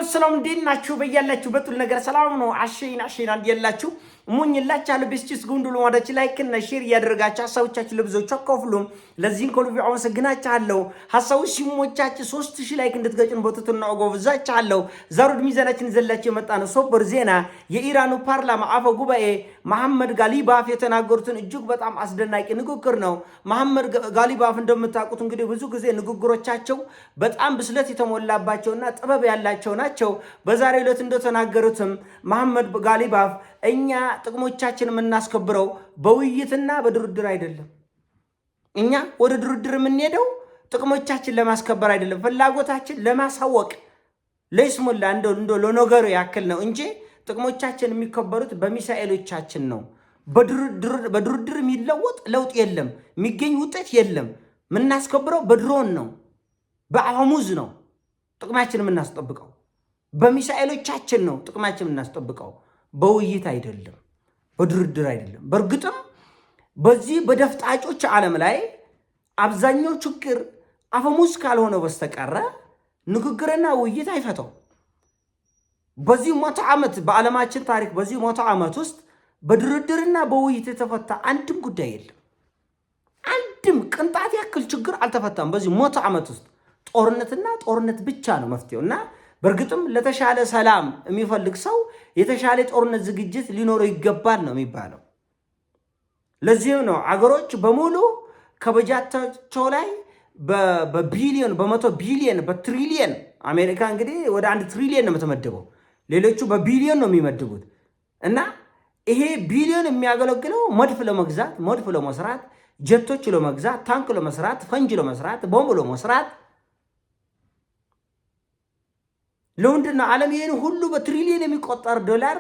ሰላም እንዴት ናችሁ? በያላችሁበት ሁሉ ነገር ሰላም ነው። አሸይና እንዲያላችሁ ሙኝላችኋለሁ። በስቲስ ጉንዱሉ ወዳች ላይክ እና ሼር ያደርጋችሁ ሀሳቦቻችሁ ለብዙዎች አካፍሉም። ለዚህን ኮልቪ አመሰግናችኋለሁ። ሀሳቡ ሲሞቻችሁ 3000 ላይክ እንድትገጩን በትትና አጎብዛችኋለሁ። ዛሬ ሚዛናችን ዘላችሁ የመጣ ነው ሶበር ዜና የኢራኑ ፓርላማ አፈ ጉባኤ መሐመድ ጋሊባፍ የተናገሩትን እጅግ በጣም አስደናቂ ንግግር ነው። መሐመድ ጋሊባፍ እንደምታውቁት እንግዲህ ብዙ ጊዜ ንግግሮቻቸው በጣም ብስለት የተሞላባቸውና ጥበብ ያላቸው ናቸው። በዛሬው ዕለት እንደተናገሩትም መሐመድ ጋሊባፍ እኛ ጥቅሞቻችን የምናስከብረው በውይይትና በድርድር አይደለም። እኛ ወደ ድርድር የምንሄደው ጥቅሞቻችን ለማስከበር አይደለም፣ ፍላጎታችን ለማሳወቅ ለይስሙላ እንደ ለነገሩ ያክል ነው እንጂ ጥቅሞቻችን የሚከበሩት በሚሳኤሎቻችን ነው። በድርድር የሚለወጥ ለውጥ የለም፣ የሚገኝ ውጤት የለም። የምናስከብረው በድሮን ነው፣ በአፈሙዝ ነው ጥቅማችን የምናስጠብቀው፣ በሚሳኤሎቻችን ነው ጥቅማችን የምናስጠብቀው፣ በውይይት አይደለም፣ በድርድር አይደለም። በእርግጥም በዚህ በደፍጣጮች ዓለም ላይ አብዛኛው ችግር አፈሙዝ ካልሆነ በስተቀረ ንግግርና ውይይት አይፈታው። በዚህ 100 ዓመት በዓለማችን ታሪክ በዚህ 100 ዓመት ውስጥ በድርድርና በውይይት የተፈታ አንድም ጉዳይ የለም። አንድም ቅንጣት ያክል ችግር አልተፈታም በዚህ 100 ዓመት ውስጥ። ጦርነትና ጦርነት ብቻ ነው መፍትሄው እና በእርግጥም ለተሻለ ሰላም የሚፈልግ ሰው የተሻለ ጦርነት ዝግጅት ሊኖረው ይገባል ነው የሚባለው። ለዚህም ነው አገሮች በሙሉ ከበጀታቸው ላይ በቢሊዮን በመቶ ቢሊዮን በትሪሊየን አሜሪካ እንግዲህ ወደ 1 ትሪሊየን ነው የምትመድበው፣ ሌሎቹ በቢሊዮን ነው የሚመድቡት። እና ይሄ ቢሊዮን የሚያገለግለው መድፍ ለመግዛት፣ መድፍ ለመስራት፣ ጀቶች ለመግዛት፣ ታንክ ለመስራት፣ ፈንጅ ለመስራት፣ ቦምብ ለመስራት ለወንድና ዓለም ይሄን ሁሉ በትሪሊየን የሚቆጠር ዶላር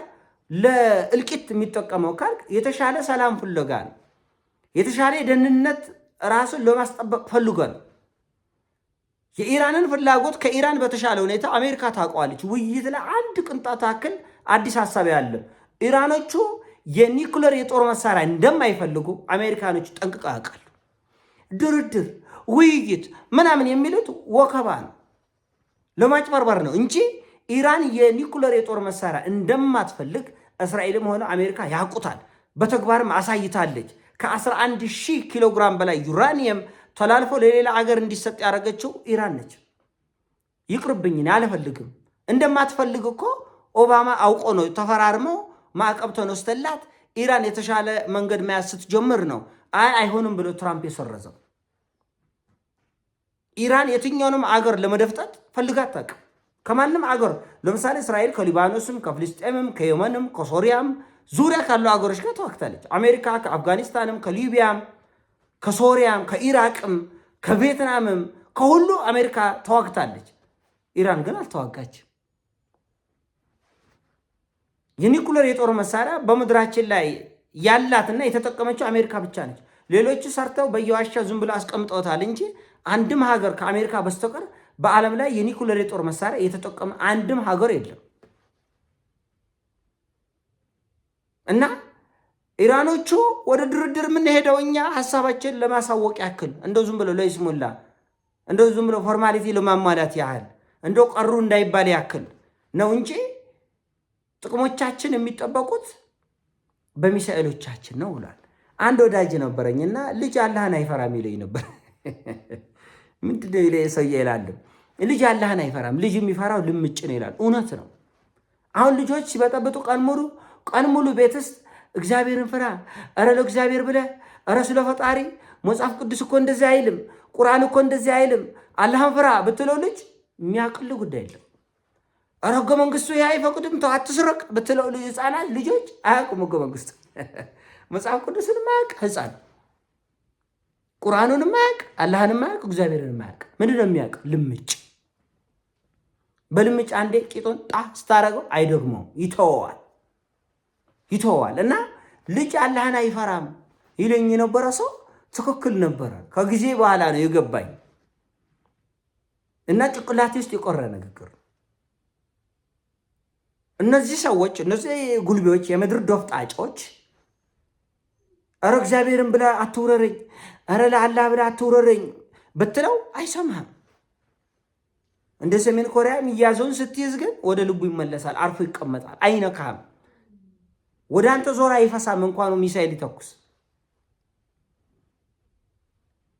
ለእልቂት የሚጠቀመው ካልክ የተሻለ ሰላም ፍለጋ ነው። የተሻለ ደህንነት ራሱን ለማስጠበቅ ፈልጎ ነው። የኢራንን ፍላጎት ከኢራን በተሻለ ሁኔታ አሜሪካ ታውቀዋለች። ውይይት ላይ አንድ ቅንጣት ያክል አዲስ ሀሳብ ያለ ኢራኖቹ የኒኩለር የጦር መሳሪያ እንደማይፈልጉ አሜሪካኖቹ ጠንቅቀው ያውቃሉ። ድርድር፣ ውይይት ምናምን የሚሉት ወከባ ነው፣ ለማጭበርበር ነው እንጂ ኢራን የኒኩለር የጦር መሳሪያ እንደማትፈልግ እስራኤልም ሆነ አሜሪካ ያውቁታል። በተግባርም አሳይታለች። ከ11,000 ኪሎ ግራም በላይ ዩራኒየም ተላልፎ ለሌላ አገር እንዲሰጥ ያደረገችው ኢራን ነች። ይቅርብኝ አልፈልግም እንደማትፈልግ እኮ ኦባማ አውቆ ነው ተፈራርመው ማዕቀብ ተነስተላት ኢራን የተሻለ መንገድ መያዝ ስትጀምር ነው አይሆንም ብሎ ትራምፕ የሰረዘው። ኢራን የትኛውንም አገር ለመደፍጠት ፈልጋ አታውቅም። ከማንም አገር ለምሳሌ እስራኤል ከሊባኖስም ከፍልስጤምም ከየመንም ከሶሪያም ዙሪያ ካሉ አገሮች ጋር ተዋግታለች። አሜሪካ ከአፍጋኒስታንም ከሊቢያም ከሶሪያም ከኢራቅም ከቪየትናምም ከሁሉ አሜሪካ ተዋግታለች። ኢራን ግን አልተዋጋችም። የኒኩለር የጦር መሳሪያ በምድራችን ላይ ያላትና የተጠቀመችው አሜሪካ ብቻ ነች። ሌሎቹ ሰርተው በየዋሻ ዝም ብሎ አስቀምጠውታል እንጂ አንድም ሀገር ከአሜሪካ በስተቀር በዓለም ላይ የኒኩለር የጦር መሳሪያ የተጠቀመ አንድም ሀገር የለም። እና ኢራኖቹ ወደ ድርድር የምንሄደው እኛ ሀሳባችን ለማሳወቅ ያክል እንደው ዝም ብሎ ለይስሙላ እንደው ዝም ብሎ ፎርማሊቲ ለማሟላት ያህል እንደው ቀሩ እንዳይባል ያክል ነው እንጂ ጥቅሞቻችን የሚጠበቁት በሚሳኤሎቻችን ነው ብሏል። አንድ ወዳጅ ነበረኝና ልጅ አላህን አይፈራም ይለኝ ነበር። ምንድነው ይለኝ ሰውዬ ይላል፣ ልጅ አላህን አይፈራም፣ ልጅ የሚፈራው ልምጭ ነው ይላል። እውነት ነው። አሁን ልጆች ሲበጠብጡ ቀን ሙሉ ቤት ውስጥ እግዚአብሔርን ፍራ፣ ኧረ ለእግዚአብሔር ብለህ፣ ኧረ ስለ ፈጣሪ መጽሐፍ ቅዱስ እኮ እንደዚህ አይልም፣ ቁርአን እኮ እንደዚህ አይልም፣ አላህን ፍራ ብትለው ልጅ የሚያቅል ጉዳይ የለም። ኧረ ህገ መንግስቱ ይሄ አይፈቅድም ተው አትስረቅ ብትለው ህፃናት ልጆች አያውቁም። ህገ መንግስቱ መጽሐፍ ቅዱስን ማያውቅ ህፃን፣ ቁርአኑን ማያውቅ፣ አላህን ማያውቅ፣ እግዚአብሔርን ማያውቅ። ምንድን ነው የሚያውቅ? ልምጭ። በልምጭ አንዴ ቂጦን ጣ ስታረገው አይደግመው፣ ይተወዋል። እና ልጅ አላህን አይፈራም ይለኝ የነበረ ሰው ትክክል ነበረ። ከጊዜ በኋላ ነው የገባኝ እና ጭንቅላቴ ውስጥ የቆረ ንግግር። እነዚህ ሰዎች፣ እነዚህ ጉልቤዎች፣ የምድር ዶፍጣጮች ኧረ እግዚአብሔርን ብለህ አትውረረኝ፣ ኧረ ለአላህ ብለህ አትውረረኝ ብትለው አይሰማህም። እንደ ሰሜን ኮሪያ የሚያዘውን ስትይዝ ግን ወደ ልቡ ይመለሳል፣ አርፎ ይቀመጣል፣ አይነካም። ወደ አንተ ዞር አይፈሳም እንኳን ሚሳኤል ይተኩስ።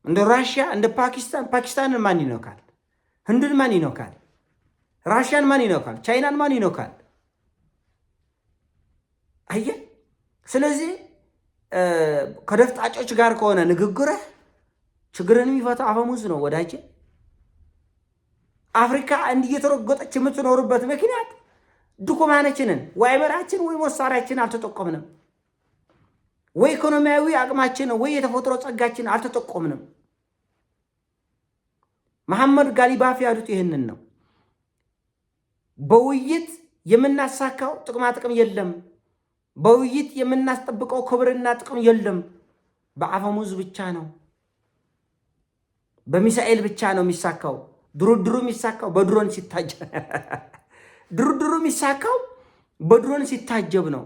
እንደ ራሽያ እንደ ፓኪስታንን ማን ይነካል? ህንድን ማን ይነካል? ራሽያን ማን ይነካል? ቻይናን ማን ይነካል? አየህ። ስለዚህ ከደፍጣጮች ጋር ከሆነ ንግግርህ ችግርን የሚፈታ አፈሙዝ ነው ወዳጄ። አፍሪካ እንዲህ እየተረገጠች የምትኖርበት ምክንያት ድኩማናችንን ወይ አእምሯችን ወይ መሳሪያችን አልተጠቀምንም፣ ወይ ኢኮኖሚያዊ አቅማችን ወይ የተፈጥሮ ጸጋችን አልተጠቀምንም። መሐመድ ጋሊባፍ ያሉት ይህንን ነው። በውይይት የምናሳካው ጥቅማ ጥቅም የለም። በውይይት የምናስጠብቀው ክብርና ጥቅም የለም። በአፈሙዝ ብቻ ነው፣ በሚሳኤል ብቻ ነው የሚሳካው። ድርድሩ የሚሳካው በድሮን ሲታጀብ ድርድሩ የሚሳካው በድሮን ሲታጀብ ነው፣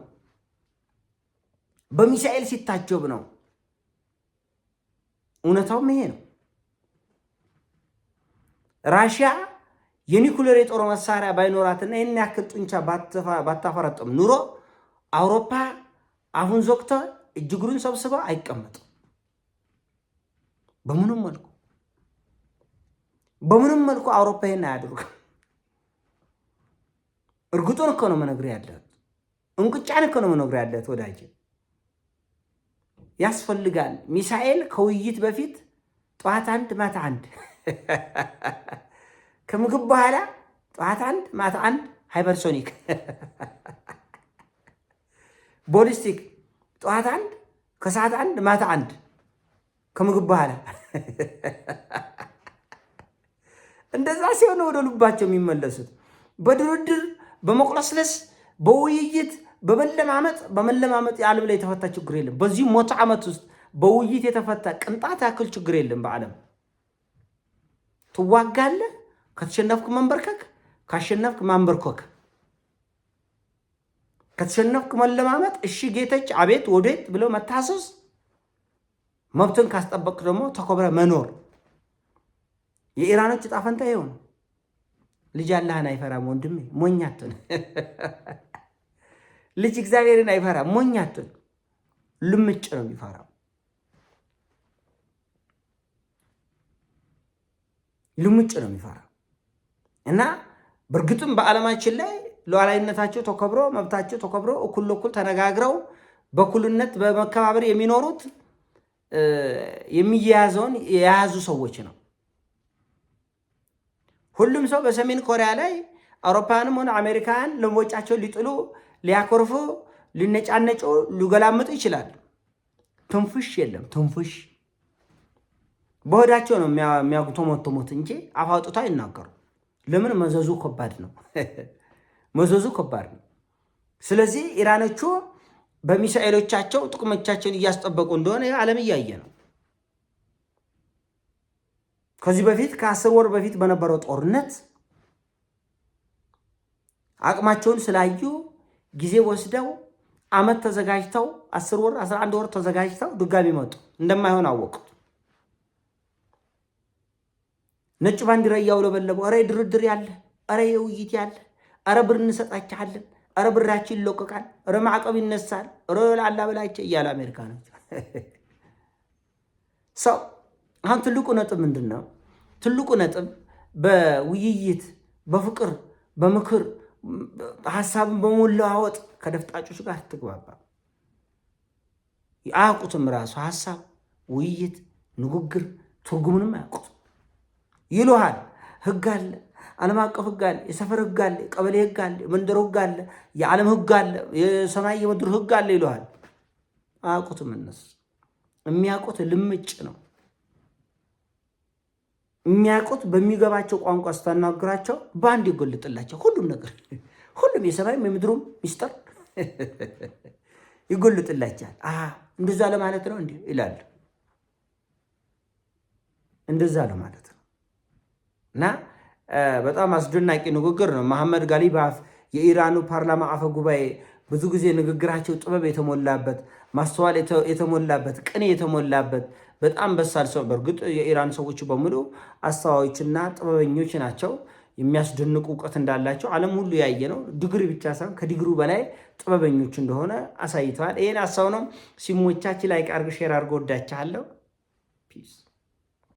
በሚሳኤል ሲታጀብ ነው። እውነታውም ይሄ ነው። ራሽያ የኒኩሌር የጦር መሳሪያ ባይኖራትና ይህን ያክል ጡንቻ ባታፈረጥም ኑሮ አውሮፓ አሁን ዞክተ እጅግሩን ሰብስበው አይቀመጥም። በምንም መልኩ አውሮፓ ይሄን አያደርግም። እርግጡን እኮ ነው መነግር ያለት፣ እንቅጫን እኮ ነው መነግር ያለት ወዳጅ። ያስፈልጋል ሚሳኤል ከውይይት በፊት ጠዋት አንድ ማታ አንድ ከምግብ በኋላ ጠዋት አንድ ማታ አንድ ሃይፐርሶኒክ ቦሊስቲክ ጠዋት አንድ ከሰዓት አንድ ማታ አንድ ከምግብ በኋላ እንደዛ ሲሆን ወደ ልባቸው የሚመለሱት። በድርድር በመቁለስለስ በውይይት በመለማመጥ የዓለም ላይ የተፈታ ችግር የለም። በዚህ ሞት ዓመት ውስጥ በውይይት የተፈታ ቅንጣት ያክል ችግር የለም በዓለም። ትዋጋለህ፣ ከተሸነፍክ መንበርከክ፣ ካሸነፍክ ማንበርከክ፣ ከተሸነፍክ መለማመጥ፣ እሺ ጌቶች አቤት ወዴት ብለው መታሰስ፣ መብትን ካስጠበቅ ደግሞ ተኮብረ መኖር። የኢራኖች ዕጣ ፈንታ ይሄው ነው። ልጅ አላህን አይፈራም ወንድሜ፣ ሞኛቱን ልጅ እግዚአብሔርን አይፈራም ሞኛቱን፣ ልምጭ ነው የሚፈራው፣ ልምጭ ነው የሚፈራው። እና በእርግጥም በዓለማችን ላይ ሉዓላዊነታቸው ተከብሮ መብታቸው ተከብሮ እኩል ለእኩል ተነጋግረው በእኩልነት በመከባበር የሚኖሩት የሚያያዘውን የያዙ ሰዎች ነው። ሁሉም ሰው በሰሜን ኮሪያ ላይ አውሮፓንም ሆነ አሜሪካን ለሞጫቸው ሊጥሉ ሊያኮርፉ ሊነጫነጩ ሊገላምጡ ይችላል። ትንፍሽ የለም። ትንፍሽ በሆዳቸው ነው የሚያጉተሞተሙት እንጂ አፍ አውጥተው አይናገሩ። ለምን? መዘዙ ከባድ ነው። መዘዙ ከባድ ነው። ስለዚህ ኢራኖቹ በሚሳኤሎቻቸው ጥቅሞቻቸውን እያስጠበቁ እንደሆነ ዓለም እያየ ነው። ከዚህ በፊት ከ10 ወር በፊት በነበረው ጦርነት አቅማቸውን ስላዩ ጊዜ ወስደው ዓመት ተዘጋጅተው 10 ወር 11 ወር ተዘጋጅተው ድጋሚ መጡ። እንደማይሆን አወቁት። ነጭ ባንዲራ እያውለበለቡ ኧረ ድርድር ያለ፣ ኧረ የውይይት ያለ፣ ኧረ ብር እንሰጣችኋለን፣ ኧረ ብራችን ይለቀቃል፣ ኧረ ማዕቀብ ይነሳል፣ ኧረ ላላ በላቸው እያለ አሜሪካኖች ሰው አሁን ትልቁ ነጥብ ምንድን ነው? ትልቁ ነጥብ በውይይት በፍቅር በምክር ሀሳብን በመለዋወጥ ከደፍጣጮች ጋር ትግባባ። አያውቁትም። ራሱ ሀሳብ ውይይት ንግግር ትርጉምንም አያውቁትም። ይሉሃል ህግ አለ፣ ዓለም አቀፍ ህግ አለ፣ የሰፈር ህግ አለ፣ የቀበሌ ህግ አለ፣ የመንደር ህግ አለ፣ የዓለም ህግ አለ፣ የሰማይ የምድር ህግ አለ ይሉሃል። አያውቁትም። እነሱ የሚያውቁት ልምጭ ነው። የሚያውቁት በሚገባቸው ቋንቋ ስታናግራቸው በአንድ ይጎልጥላቸው ሁሉም ነገር፣ ሁሉም የሰማይም የምድሩም ሚስጥር ይጎልጥላቸዋል። እንደዛ ለማለት ነው እንዲህ ይላሉ። እንደዛ ለማለት ነው። እና በጣም አስደናቂ ንግግር ነው። መሐመድ ጋሊባፍ የኢራኑ ፓርላማ አፈ ጉባኤ ብዙ ጊዜ ንግግራቸው ጥበብ የተሞላበት ማስተዋል የተሞላበት ቅኔ የተሞላበት በጣም በሳል ሰው። በእርግጥ የኢራን ሰዎች በሙሉ አስተዋዮችና ጥበበኞች ናቸው። የሚያስደንቁ እውቀት እንዳላቸው ዓለም ሁሉ ያየ ነው። ዲግሪ ብቻ ሳይሆን ከዲግሪው በላይ ጥበበኞች እንደሆነ አሳይተዋል። ይሄን ሀሳብ ነው። ሲሞቻችን ላይ ቃርግ ሼር አድርጎ ወዳችኋለሁ። ፒስ